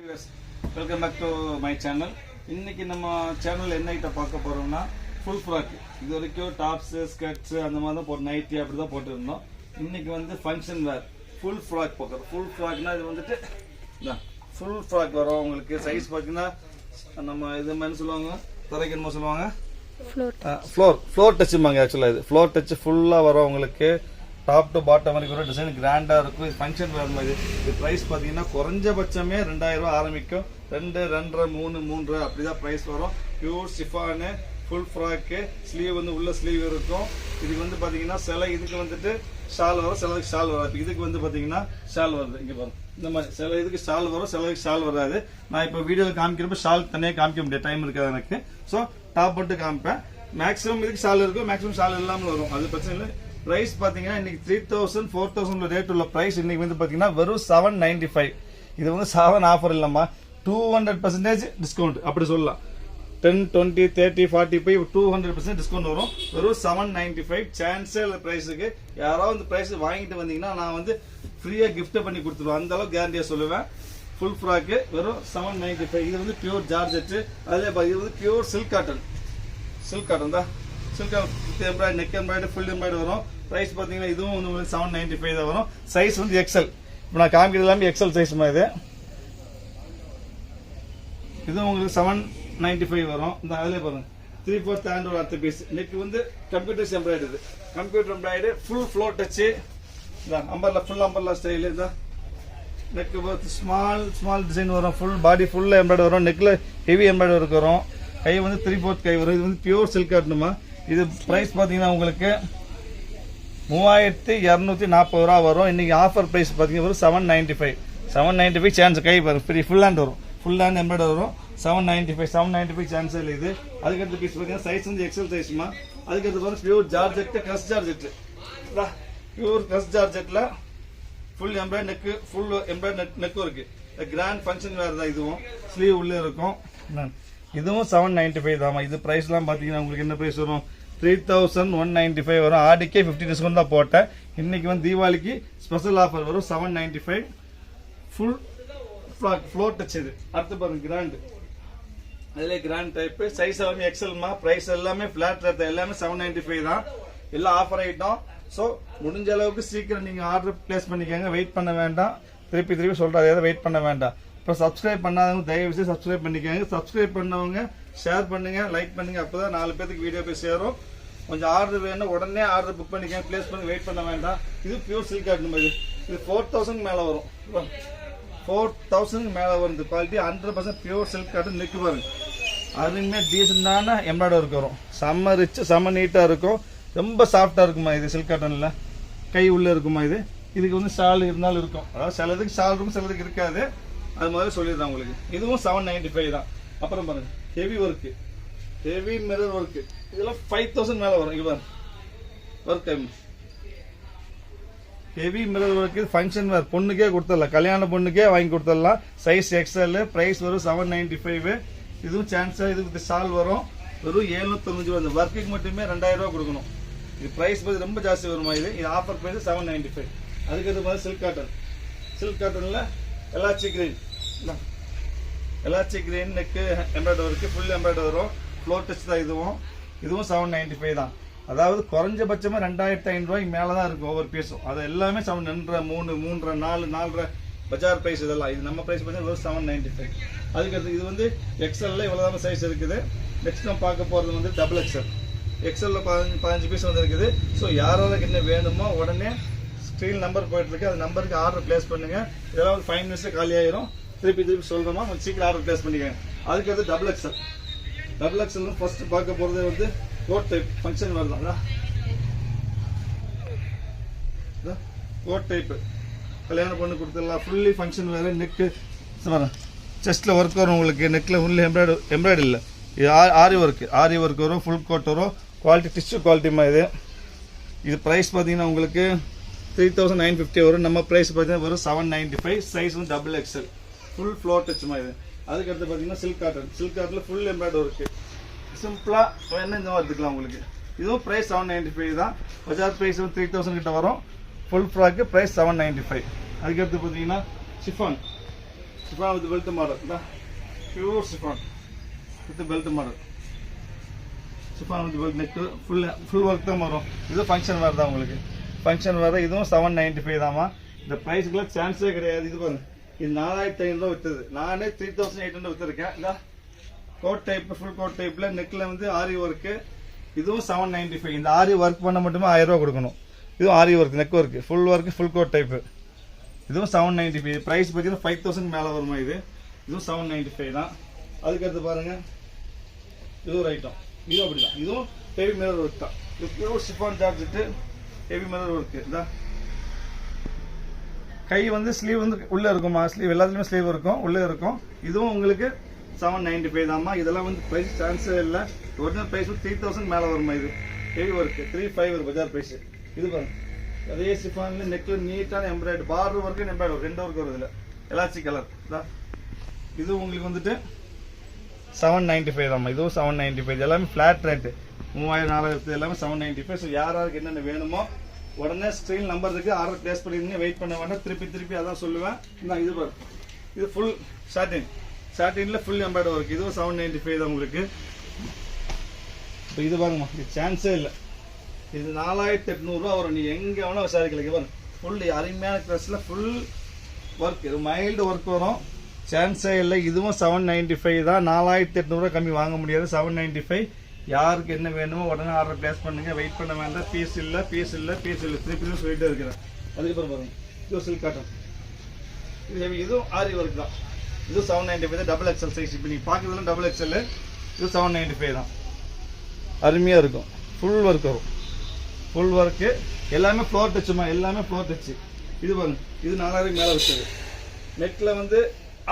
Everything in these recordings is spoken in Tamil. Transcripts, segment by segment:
Welcome back to my channel. இன்னைக்கு நம்ம சேனல் என்ன ஐட்டம் பார்க்க போறோம்னா ஃபுல் ஃப்ராக். இது வரைக்கும் டாப்ஸ் ஸ்கர்ட்ஸ் அந்த மாதிரி தான் போட்டு நைட்டி அப்படி தான் போட்டுருந்தோம். இன்னைக்கு வந்து ஃபங்க்ஷன் வேர் ஃபுல் ஃப்ராக் பார்க்குறோம். ஃபுல் ஃப்ராக்னா இது வந்துட்டு ஃபுல் ஃப்ராக் வரும். உங்களுக்கு சைஸ் பார்த்தீங்கன்னா நம்ம இது மாதிரி சொல்லுவாங்க, தரைக்கணுமா சொல்லுவாங்க, ஃப்ளோர் டச்சுமாங்க. ஆக்சுவலாக இது ஃப்ளோர் டச் ஃபுல்லாக வரும். உங்களுக்கு டாப் டு பாட்டம் வரைக்கும் ஒரு டிசைன் கிராண்டாக இருக்கும். இது ஃபங்க்ஷன் வேறு மாதிரி. இது ப்ரைஸ் பார்த்தீங்கன்னா குறைஞ்சபட்சமே 2000 ரூபா ஆரம்பிக்கும். 2, 2.5, 3, 3 அப்படி தான் ப்ரைஸ் வரும். Pure chiffon full frock. Sleeve வந்து உள்ள ஸ்லீவ் இருக்கும். இதுக்கு வந்து பார்த்தீங்கன்னா சில இதுக்கு வந்துட்டு ஷால் வரும், சிலதுக்கு ஷால் வராது. இதுக்கு வந்து பார்த்தீங்கன்னா ஷால் வருது. இங்கே பாருங்க, இந்த மாதிரி சில இதுக்கு ஷால் வரும், சிலதுக்கு ஷால் வராது. நான் இப்போ வீடியோவில் காமிக்கிறப்ப ஷால் தனியாக காமிக்க முடியாது, டைம் இருக்காது எனக்கு. ஸோ டாப் மட்டும் காமிப்பேன். மேக்ஸிமம் இதுக்கு ஷால் இருக்கும், மேக்ஸிமம் ஷால் இல்லாமல் வரும். அது பிரச்சனை இல்லை. பிரைஸ் பாத்தீங்கன்னா இன்னைக்கு 3000 4000 ரேட் உள்ள பிரைஸ் இன்னைக்கு வந்து பாத்தீங்கன்னா வெறும் 795. இது வந்து 7 ஆஃபர் இல்லம்மா, 200% டிஸ்கவுண்ட் அப்படி சொல்லலாம். 10, 20, 30, 40 போய் 200% டிஸ்கவுண்ட் வரும். வெறும் 795. சான்ஸே இல்லை பிரைஸுக்கு. யாராவது இந்த பிரைஸ் வாங்கிட்டு வந்தீங்கன்னா நான் வந்து ஃப்ரீயா கிஃப்ட் பண்ணி கொடுத்துருவேன். அந்த அளவுக்கு கேரண்டியா சொல்லுவேன். ஃபுல் ஃப்ராக்கு வெறும் 795. இது வந்து பியூர் ஜார்ஜெட். அதே இது வந்து pure silk cotton. Silk cotton தான். Silk embroidery, neck embroidery, full embroidery வரும். ப்ரைஸ் பார்த்தீங்கன்னா இதுவும் வந்து 795 தான் வரும். சைஸ் வந்து எக்ஸல். இப்போ நான் காமிக்கிறது எல்லாமே எக்ஸல் சைஸ் மாதிரி. இதுவும் உங்களுக்கு 795 வரும். இந்த அதிலே பாருங்க, 3/4 ஹேண்ட் ஒரு அடுத்த பீஸ். நெக் வந்து computers embroidery. Computer embroidery full floor touch. இதான் அம்பர்லா, ஃபுல் அம்பர்லா ஸ்டைல். இதான் நெக் ஸ்மால் டிசைன் வரும். ஃபுல் பாடி ஃபுல்லாக எம்ப்ராய்டரி வரும். நெக்கில் ஹெவி எம்ப்ராய்டரி ஒர்க் வரும். கை வந்து 3/4 கை வரும். இது வந்து பியூர் சில்க் காட்டணுமா. இது பிரைஸ் பார்த்தீங்கன்னா உங்களுக்கு 3240 ரூபா வரும். இன்னைக்கு ஆஃபர் பிரைஸ் பார்த்தீங்கன்னா வரும் 795. 795 சான்ஸ் கை வரும். ஃப்ரீ ஃபுல் ஹேண்ட் வரும். ஃபுல் ஹேண்ட் எம்ப்ராய்டரி வரும். 795 சான்ஸ் இல்லை இது. அதுக்கடுத்து பீஸ் பார்த்தீங்கன்னா சைஸ் வந்து எக்ஸல் சைஸ்மா. அதுக்கடுத்து வந்து pure georgette, crush georgette. Pure crush ஜார்ஜெட்ல full embroidery neck, full embroidery நெக்கும் இருக்கு. கிராண்ட் ஃபங்க்ஷன் வேறு தான். இதுவும் ஸ்லீவ் உள்ளே இருக்கும். இதுவும் 795 தாமா. இது பிரைஸ்லாம் பார்த்தீங்கன்னா உங்களுக்கு என்ன பிரைஸ் வரும்? 3195 வரும். ஆடிக்கே 50 டிஸ்கவுண்ட் தான் போட்டேன். இன்னைக்கு வந்து தீபாவளிக்கு ஸ்பெஷல் ஆஃபர் வரும் 795. Full frock floor touch. இது அடுத்து பாருங்க, கிராண்ட். அதிலே கிராண்ட் டைப். சைஸ் எல்லாமே எக்ஸல்மா. பிரைஸ் எல்லாமே ஃபிளாட் ரேட், எல்லாமே 795 தான். எல்லாம் ஆஃபர் ஐட்டம். ஸோ முடிஞ்ச அளவுக்கு சீக்கிரம் நீங்கள் ஆர்டர் பிளேஸ் பண்ணிக்கோங்க. வெயிட் பண்ண வேண்டாம். திருப்பி சொல்கிறேன், எதாவது வெயிட் பண்ண வேண்டாம். இப்போ சப்ஸ்கிரைப் பண்ணாதவங்க தயவு செய்து சப்ஸ்கிரைப் பண்ணிக்கோங்க. சப்ஸ்கிரைப் பண்ணவங்க ஷேர் பண்ணுங்க, லைக் பண்ணுங்க. அப்போதான் 4 பேருக்கு வீடியோ போய் சேரும். கொஞ்சம் ஆர்டர் வேணும், உடனே ஆர்டர் புக் பண்ணிக்கோங்க. பிளேஸ் பண்ணி வெயிட் பண்ண வேண்டாம். இது பியூர் சில்க் காட்டன். இது 4000 மேலே வரும். 4000 மேலே வரும். இந்த quality 100% pure silk cotton. Neck பாருங்க, அதுவுமே டீசெண்டான எம்ப்ராய்டரி ஒர்க் வரும். செம்ம ரிச், செம்ம நீட்டாக இருக்கும். ரொம்ப சாஃப்டாக இருக்குமா இது சில்க் காட்டனில். கை உள்ளே இருக்குமா இது. இதுக்கு வந்து ஷால் இருந்தாலும் இருக்கும். அதாவது சிலதுக்கு ஷால் இருக்கும், சிலதுக்கு இருக்காது. அது மாதிரி சொல்லிடுறேன் உங்களுக்கு. இதுவும் 795 தான். அப்புறம் பாருங்க, heavy work, heavy mirror work. இதெல்லாம் 5000 மேலே வரும். இங்கே பாருங்க work, heavy mirror work. Function wear பொண்ணுக்கே கொடுத்துடலாம், கல்யாண பொண்ணுக்கே வாங்கி கொடுத்துடலாம். Size XL. ப்ரைஸ் வரும் 795. இதுவும் சான்ஸா. இதுக்கு ஷால் வரும். வெறும் 795 ரூபா. இந்த ஒர்க்குக்கு மட்டுமே 2000 ரூபா கொடுக்கணும். இது ப்ரைஸ் பார்த்து ரொம்ப ஜாஸ்தி வருமா. இது ஆஃபர் ப்ரைஸ் 795. அதுக்கடுத்து மாதிரி சில்க் காட்டன். சில்க் காட்டனில் elastic green. Elastic green neck embroidery work, full embroidery வரும். ஃப்ளோர் டச் தான். இதுவும் 795 தான். அதாவது குறைஞ்சபட்சமாக 2500 ரூபாய்க்கு மேலே தான் இருக்கும் ஒவ்வொரு பீஸும். அது எல்லாமே 7 2 3 3 4 4 பஜார் ப்ரைஸ். இதெல்லாம் இது நம்ம ப்ரைஸ் பார்த்தீங்கன்னா வெறும் 795. அதுக்கடுத்து இது வந்து எக்ஸலில் இவ்வளோதான் சைஸ் இருக்குது. நெக்ஸ்ட் நம்ம பார்க்க போகிறது வந்து டபுள் எக்ஸல். எக்ஸலில் 15 பீஸ் வந்து இருக்குது. ஸோ யாராவது என்ன வேணுமோ உடனே ஸ்க்ரீன் நம்பர் போயிட்டு இருக்கு, அந்த நம்பருக்கு ஆர்டர் பிளேஸ் பண்ணுங்க. இதெல்லாம் ஒரு 5 மினிட்ஸ்ல காலி ஆயிரும். திருப்பி சொல்றோமா, கொஞ்சம் சீக்கிரம் ஆர்டர் பிளேஸ் பண்ணிக்கோங்க. அதுக்கடுத்து double XL. Double XL first பார்க்க போறது வந்து கோட் டைப் ஃபங்க்ஷன் வருதான். கோட் டைப் கல்யாணம் பண்ணி கொடுத்துடலாம். ஃபுல்லி ஃபங்க்ஷன் வேறு. நெக்கு செஸ்ட்ல ஒர்க் வரும். உங்களுக்கு நெக்ல ஃபுல்லி எம்ப்ராய்டரி இல்லை, இது ஆரி ஒர்க் வரும். ஃபுல் கோட் வரும். குவாலிட்டி டிஷ்யூ குவாலிட்டிமா இது. இது ப்ரைஸ் பார்த்தீங்கன்னா உங்களுக்கு 3950 வரும். நம்ம ப்ரைஸ் பார்த்தீங்கன்னா வரும் 795. சைஸ் வந்து டபுள் எக்ஸல். ஃபுல் ஃப்ளோர் டச்சுமா இது. அதுக்கடுத்து பார்த்தீங்கன்னா சில்க் காட்டன். சில்க் காட்டனில் ஃபுல் எம்ப்ராய்டரி இருக்கு. சிம்பிளாக வேணா இந்த மாதிரி எடுத்துக்கலாம் உங்களுக்கு. இதுவும் ப்ரைஸ் 795 தான். பஜார் ப்ரைஸ் வந்து 3000 கிட்ட வரும். ஃபுல் ஃப்ராக்கு ப்ரைஸ் 795. அதுக்கடுத்து பார்த்தீங்கன்னா chiffon. Chiffon with belt model, pure chiffon with belt model. Chiffon with belt neck full work தான் வரும். இது ஃபங்க்ஷன் வேறு தான் உங்களுக்கு. ஃபங்க்ஷன் வேறு. இதுவும் 795 தாம்மா. இந்த ப்ரைஸுக்குலாம் சான்ஸே கிடையாது. இது பாருங்க, இது 4500 விற்றுது. நானே 3800 விற்றுருக்கேன். இல்லை கோட் டைப், ஃபுல் கோட் டைப்பில் நெக்கில் வந்து ஆரி ஒர்க்கு. இதுவும் 795. இந்த ஆரி ஒர்க் பண்ண மட்டுமே 1000 ரூபா கொடுக்கணும். இதுவும் aari work, neck work, full work, full coat type. இதுவும் 795. ப்ரைஸ் பார்த்தீங்கன்னா 5000 மேலே வருமா இது. இதுவும் 795 தான். அதுக்கடுத்து பாருங்கள், இது ஒரு ஐட்டம். இதுவும் அப்படி தான். இதுவும் ஹெவி மிரர் ஒர்க் தான். இது pure chiffon georgette, heavy mirror work. இதான் கை வந்து ஸ்லீவ் வந்து உள்ளே இருக்குமா, ஸ்லீவ் எல்லாத்துலேயுமே ஸ்லீவ் இருக்கும், உள்ளே இருக்கும். இதுவும் உங்களுக்கு 795 தாம்மா. இதெல்லாம் வந்து ப்ரைஸ் சான்ஸே இல்லை. ஒரிஜினல் ப்ரைஸ் 3000 மேலே வருமா இது. ஹெவி ஒர்க்கு 35 ஒரு பஜார் ப்ரைஸ். இது பாருங்க, அதே சிஃபான்ல நெக்கில் நீட்டான embroidery, border work embroidery 2 work வருது. இல்லை எலாஸ்டிக் கலர் தான். இது உங்களுக்கு வந்துட்டு 795 தாம்மா. இதுவும் 795. எல்லாமே ஃப்ளாட் ரேட்டு, 3000 4000 எல்லாமே 795. ஸோ யாராருக்கு என்னென்ன வேணுமோ உடனே ஸ்க்ரீன் நம்பர் இருக்குது, ஆர்டர் பிளேஸ் பண்ணிருந்தீங்க, வெயிட் பண்ண வேண்டாம். திருப்பி அதான் சொல்லுவேன். நான் இது பாருங்க, இது ஃபுல் சாட்டினில் ஃபுல் எம்ப்ராய்டரி ஒர்க். இதுவும் 795 தான் உங்களுக்கு. இப்போ இது பாருங்கம்மா, இது சான்ஸே இல்லை. இது 4800 ரூபா வரும். நீ எங்கே வேணால் விசாரிக்கல. பாருங்க, ஃபுல் அருமையான ட்ரெஸ்ஸில் ஃபுல் ஒர்க். இது மைல்டு ஒர்க் வரும். சான்ஸே இல்லை. இதுவும் 795 தான். 4800 ரூபா கம்மி வாங்க முடியாது. 795. யாருக்கு என்ன வேணுமோ உடனே ஆர்டர் பிளேஸ் பண்ணுங்க, வெயிட் பண்ண வேண்டாம். பீஸ் இல்லை திருப்பி சொல்லிட்டே இருக்கிறேன். அதுக்கப்புறம் பாருங்க, இது சில்க் காட்டன். இதுவும் ஆரி ஒர்க் தான். இது 795 தான். Double XL size. இப்போ நீங்கள் பார்க்குறதுலாம் டபுள் எக்ஸ்எல். இது 795 தான். அருமையாக இருக்கும். ஃபுல் ஒர்க் வரும். ஃபுல் ஒர்க்கு எல்லாமே ஃப்ளோர் டச்சுமா, எல்லாமே ஃப்ளோர் டச்சு. இது பாருங்க, இது 4000 மேலே வச்சது. நெக்கில் வந்து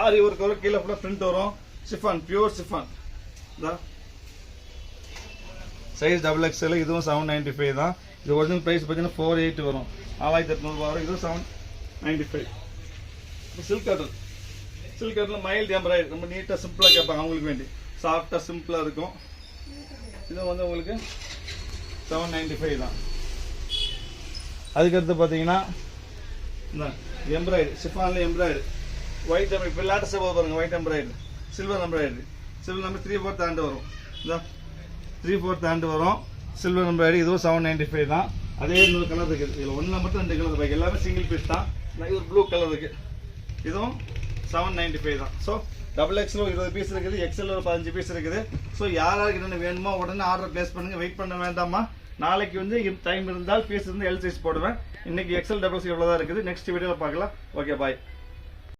ஆரி ஒர்க் வரும், கீழே ஃபுல்லாக பிரிண்ட் வரும். சிஃபான், பியூர் சிஃபான் தான். Size double XL. இதுவும் 795 தான். இது ஒரிஜினல் ப்ரைஸ் பார்த்தீங்கன்னா 48 வரும். 4800 வரும். இதுவும் 795. சில்க் காட்டன் மைல்டு எம்ப்ராய்டரி, ரொம்ப நீட்டாக சிம்பிளாக கேட்பாங்க அவங்களுக்கு வேண்டி. சாஃப்டாக சிம்பிளாக இருக்கும். இது வந்து உங்களுக்கு 795 தான். அதுக்கடுத்து பார்த்தீங்கன்னா இந்த எம்ப்ராய்டரி, சிஃபானில் எம்ப்ராய்டரி, ஒயிட் எம்ப்ராய்டரி. இப்போ லேட்டஸ்ட்டாக பாருங்க, white embroidery, silver embroidery. Silver number 3/4 hand வரும். இந்த 3/4 ஹேண்டு வரும். Silver embroidery. இதுவும் 795 தான். அதே இன்னொரு கலர் இருக்குது. இதில் ஒன்றில் மட்டும் 2 கலர் இருக்குது. எல்லாமே சிங்கிள் பீஸ் தான். இது ஒரு ப்ளூ கலர் இருக்குது. இதுவும் 795 தான். ஸோ டபுள் எக்ஸ்எல் 20 பீஸ் இருக்குது, எக்ஸ்எல் ஒரு 15 பீஸ் இருக்குது. ஸோ யாராருக்கு என்னென்ன வேணுமோ உடனே ஆர்டர் பிளேஸ் பண்ணுங்க, வெயிட் பண்ண வேண்டாமா. நாளைக்கு வந்து டைம் இருந்தால் பீஸ் இருந்து எல் சைஸ் போடுவேன். இன்னைக்கு எக்ஸ்எல் டபுள் எக்ஸ்எல் இவ்வளோ தான் இருக்குது. நெக்ஸ்ட் வீடியோவில் பார்க்கலாம். ஓகே, பாய்.